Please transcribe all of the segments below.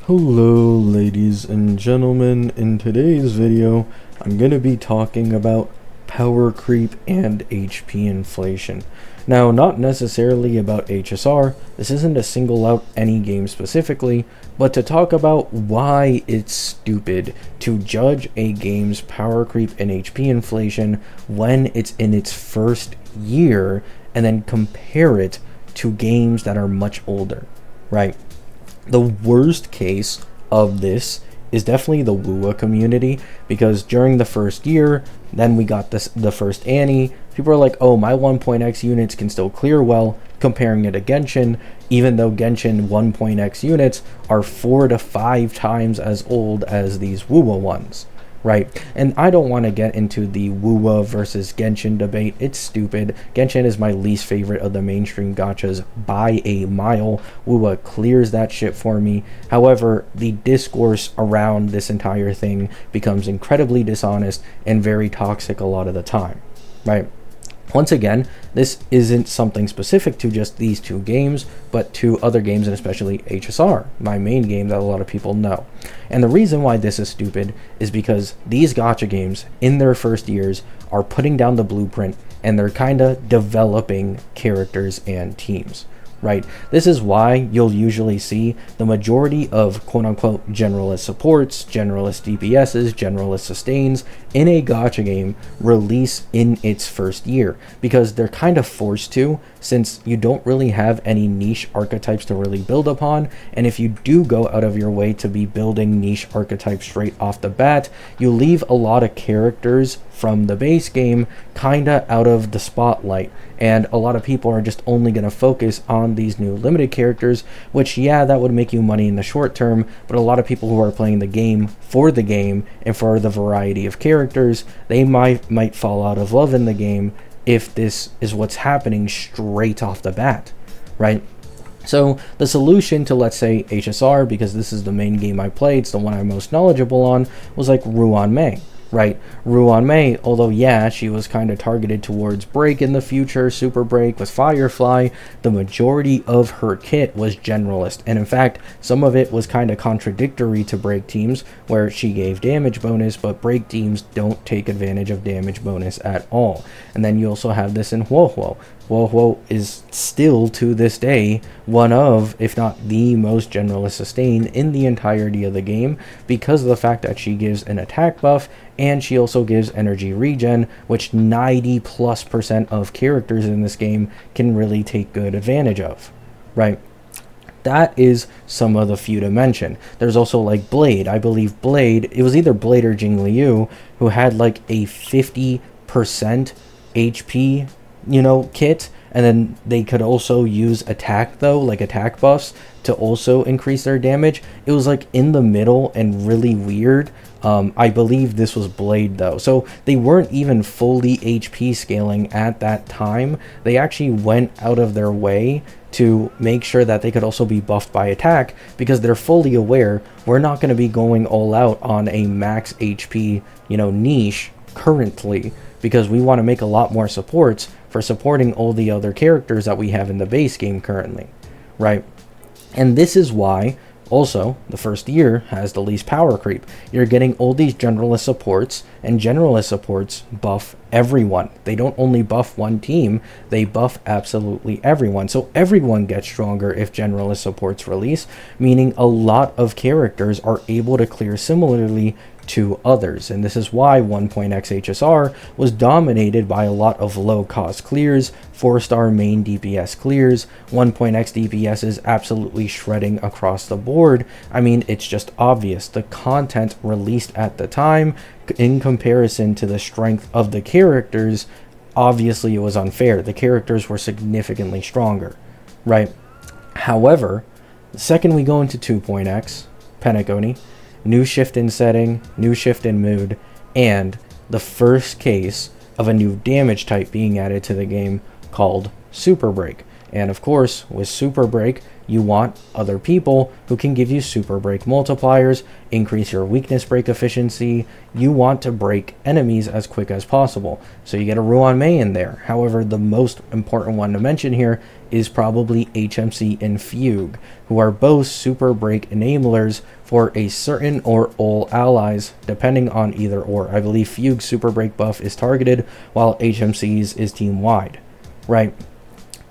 Hello ladies and gentlemen, in today's video I'm going to be talking about power creep and HP inflation. Now, not necessarily about HSR, this isn't to single out any game specifically, but to talk about why it's stupid to judge a game's power creep and HP inflation when it's in its first year and then compare it to games that are much older, right? The worst case of this is definitely the WUA community, because during the first year, then we got the first Annie. People are like, oh, my 1.x units can still clear well, comparing it to Genshin, even though Genshin 1.x units are 4 to 5 times as old as these WUA ones. Right, and I don't want to get into the WUA versus Genshin debate. It's stupid. Genshin is my least favorite of the mainstream gachas by a mile. WUA clears that shit for me. However, the discourse around this entire thing becomes incredibly dishonest and very toxic a lot of the time, right? Once again, this isn't something specific to just these two games, but to other games, and especially HSR, my main game that a lot of people know. And the reason why this is stupid is because these gacha games, in their first years, are putting down the blueprint, and they're kind of developing characters and teams. Right? This is why you'll usually see the majority of quote-unquote generalist supports, generalist DPSs, generalist sustains in a gacha game release in its first year, because they're kind of forced to, since you don't really have any niche archetypes to really build upon. And if you do go out of your way to be building niche archetypes straight off the bat, you leave a lot of characters from the base game kinda out of the spotlight, and a lot of people are just only going to focus on these new limited characters, which, yeah, that would make you money in the short term, but a lot of people who are playing the game and for the variety of characters, they might fall out of love in the game if this is what's happening straight off the bat, right? So the solution to, let's say, HSR, because this is the main game I played, it's the one I'm most knowledgeable on, was like Ruan Mei. Right, Ruan Mei, although yeah, she was kind of targeted towards Break in the future, Super Break with Firefly, the majority of her kit was generalist, and in fact, some of it was kind of contradictory to Break teams, where she gave damage bonus, but Break teams don't take advantage of damage bonus at all. And then you also have this in Huohuo. Huohuo is still, to this day, one of, if not the most generalist sustain in the entirety of the game, because of the fact that she gives an attack buff, and she also gives energy regen, which 90+% of characters in this game can really take good advantage of, right? That is some of the few to mention. There's also like Blade. I believe Blade, it was either Blade or Jing Liu, who had like a 50% HP, kit, and then they could also use attack though, like attack buffs, to also increase their damage. It was like in the middle and really weird. I believe this was Blade though, so they weren't even fully HP scaling at that time. They actually went out of their way to make sure that they could also be buffed by attack, because they're fully aware we're not going to be going all out on a max HP, niche currently, because we want to make a lot more supports for supporting all the other characters that we have in the base game currently, right? And this is why also the first year has the least power creep. You're getting all these generalist supports, and generalist supports buff everyone. They don't only buff one team, they buff absolutely everyone. So everyone gets stronger if generalist supports release, meaning a lot of characters are able to clear similarly to others. And this is why 1.x HSR was dominated by a lot of low cost clears, 4-star main DPS clears. 1.x DPS is absolutely shredding across the board. I mean, it's just obvious. The content released at the time, in comparison to the strength of the characters, obviously it was unfair. The characters were significantly stronger, right? However, the second we go into 2.x, Penacony, new shift in setting, new shift in mood, and the first case of a new damage type being added to the game called Super Break. And of course, with Super Break, you want other people who can give you Super Break multipliers, increase your weakness break efficiency. You want to break enemies as quick as possible. So you get a Ruan Mei in there. However, the most important one to mention here is probably HMC and Fugue, who are both super break enablers for a certain or all allies, depending on either or. I believe Fugue's super break buff is targeted, while HMC's is team-wide, right?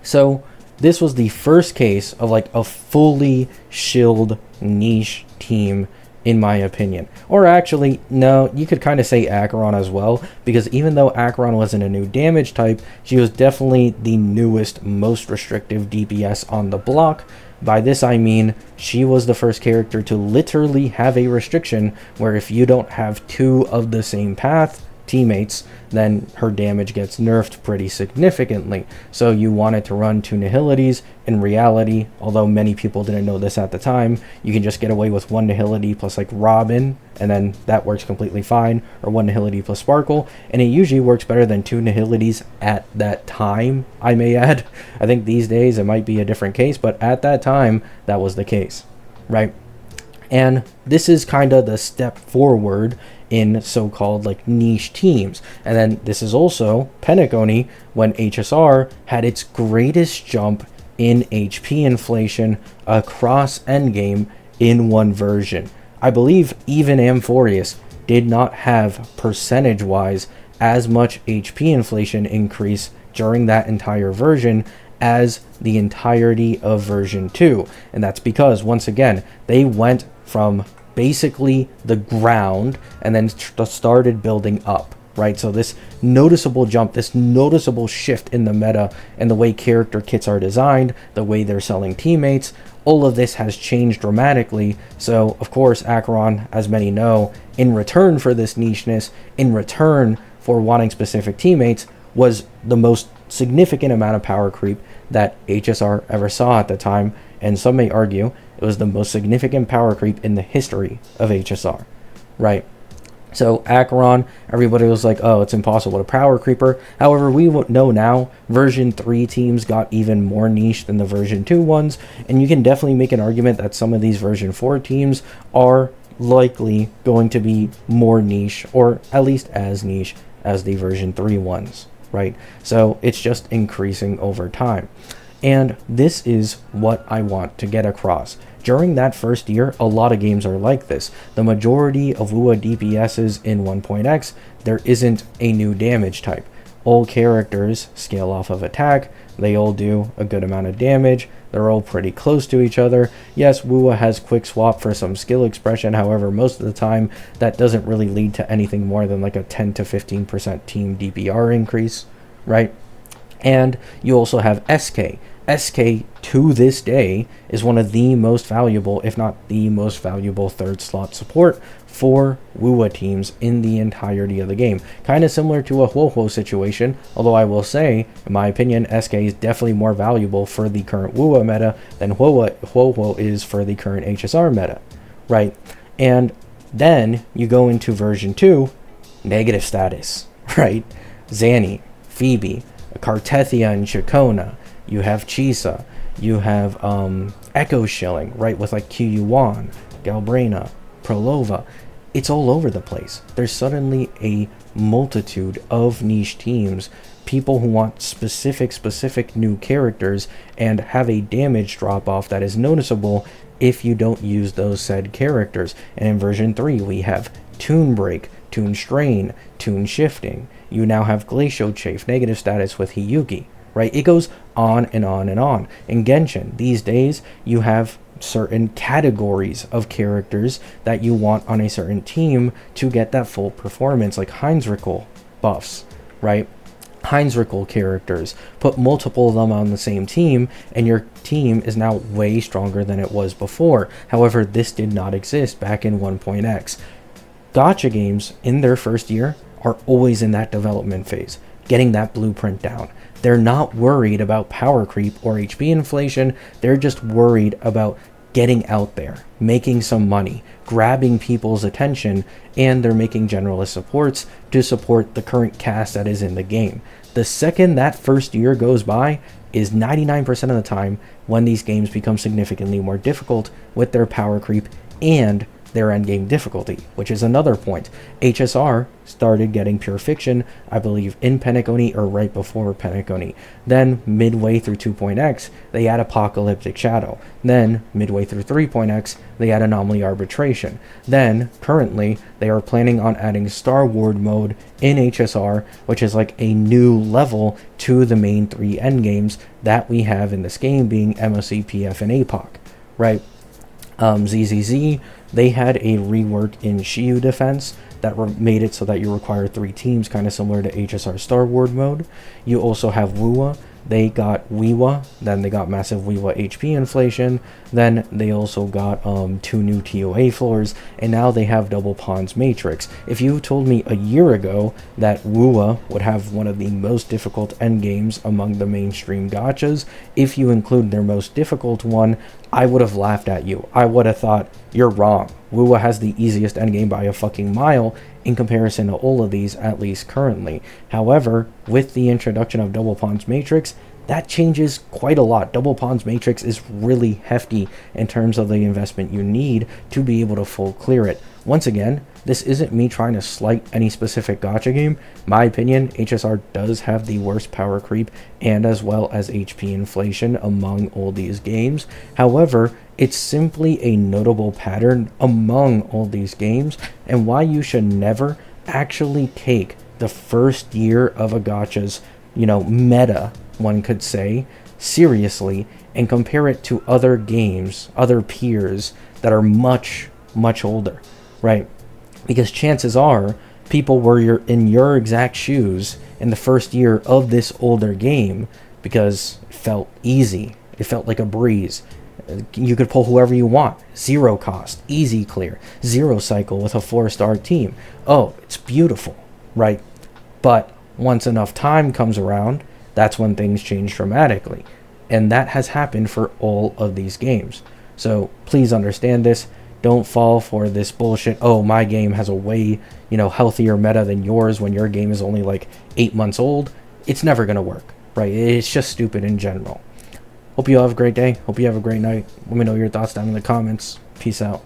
So this was the first case of like a fully shield niche team, in my opinion. Or actually, no, you could kind of say Acheron as well, because even though Acheron wasn't a new damage type, she was definitely the newest, most restrictive DPS on the block. By this I mean, she was the first character to literally have a restriction where if you don't have two of the same path teammates, then her damage gets nerfed pretty significantly. So you wanted to run two nihilities. In reality, although many people didn't know this at the time, you can just get away with one nihility plus like Robin, and then that works completely fine, or one nihility plus Sparkle, and it usually works better than two nihilities at that time, I may add. I think these days it might be a different case, but at that time that was the case, right? And this is kind of the step forward in so-called like niche teams. And then this is also Pentagony when HSR had its greatest jump in HP inflation across Endgame in one version. I believe even Amphorius did not have percentage-wise as much HP inflation increase during that entire version as the entirety of version 2. And that's because, once again, they went from basically the ground and then started building up, right? So this noticeable jump, this noticeable shift in the meta and the way character kits are designed, the way they're selling teammates, all of this has changed dramatically. So of course Acheron, as many know, in return for this nicheness, in return for wanting specific teammates, was the most significant amount of power creep that HSR ever saw at the time, and some may argue it was the most significant power creep in the history of HSR, right? So Acheron, everybody was like, oh, it's impossible to power creeper. However, we know now version 3 teams got even more niche than the version 2 ones, and you can definitely make an argument that some of these version 4 teams are likely going to be more niche, or at least as niche as the version 3 ones, right? So it's just increasing over time. And this is what I want to get across. During that first year, a lot of games are like this. The majority of WUA DPSs in 1.x, there isn't a new damage type. All characters scale off of attack. They all do a good amount of damage. They're all pretty close to each other. Yes, WUA has quick swap for some skill expression. However, most of the time, that doesn't really lead to anything more than like a 10 to 15% team DPR increase, right? And you also have SK. SK, to this day, is one of the most valuable, if not the most valuable, third slot support for WUA teams in the entirety of the game. Kind of similar to a Huohuo situation, although I will say, in my opinion, SK is definitely more valuable for the current WUA meta than Huohuo is for the current HSR meta, right? And then you go into version 2, negative status, right? Zanny, Phoebe, Cartethia and Chacona, you have Chisa, you have Echo Shilling, right, with like Qyuan, Galbrina, Prolova. It's all over the place. There's suddenly a multitude of niche teams, people who want specific new characters and have a damage drop off that is noticeable if you don't use those said characters. And in version 3 we have Toon Break, Toon Strain, Toon Shifting. You now have Glacial Chafe, negative status with Hiyuki, right? It goes on and on and on. In Genshin, these days, you have certain categories of characters that you want on a certain team to get that full performance, like Heinzrichel buffs, right? Heinzrichel characters. Put multiple of them on the same team, and your team is now way stronger than it was before. However, this did not exist back in 1.x. Gacha games, in their first year, are always in that development phase, getting that blueprint down. They're not worried about power creep or HP inflation. They're just worried about getting out there, making some money, grabbing people's attention, and they're making generalist supports to support the current cast that is in the game. The second that first year goes by is 99% of the time when these games become significantly more difficult with their power creep and their endgame difficulty, which is another point. HSR started getting pure fiction, I believe, in Penacony or right before Penacony. Then, midway through 2.x, they add Apocalyptic Shadow. Then, midway through 3.x, they add Anomaly Arbitration. Then, currently, they are planning on adding Star Wars mode in HSR, which is like a new level to the main 3 endgames that we have in this game, being MOC, PF, and APOC, right? ZZZ, they had a rework in Shiyu Defense that made it so that you require 3 teams, kind of similar to HSR Star Wars mode. You also have WUWA. They got WEWA, then they got massive WEWA HP inflation, then they also got 2 new TOA floors, and now they have double pawns matrix. If you told me a year ago that WUWA would have one of the most difficult endgames among the mainstream gachas, if you include their most difficult one, I would have laughed at you. I would have thought, you're wrong. WUWA has the easiest endgame by a fucking mile in comparison to all of these, at least currently. However, with the introduction of Double Pawns Matrix, that changes quite a lot. Double Pawns Matrix is really hefty in terms of the investment you need to be able to full clear it. Once again, this isn't me trying to slight any specific gacha game. My opinion, HSR does have the worst power creep and as well as HP inflation among all these games. However, it's simply a notable pattern among all these games, and why you should never actually take the first year of a gacha's, meta, one could say, seriously, and compare it to other games, other peers that are much, much older, right? Because chances are people were in your exact shoes in the first year of this older game because it felt easy. It felt like a breeze. You could pull whoever you want. 0 cost, easy clear, 0 cycle with a 4-star team. Oh, it's beautiful, right? But once enough time comes around, that's when things change dramatically. And that has happened for all of these games. So please understand this. Don't fall for this bullshit, oh, my game has a way, healthier meta than yours when your game is only like 8 months old. It's never going to work, right? It's just stupid in general. Hope you all have a great day. Hope you have a great night. Let me know your thoughts down in the comments. Peace out.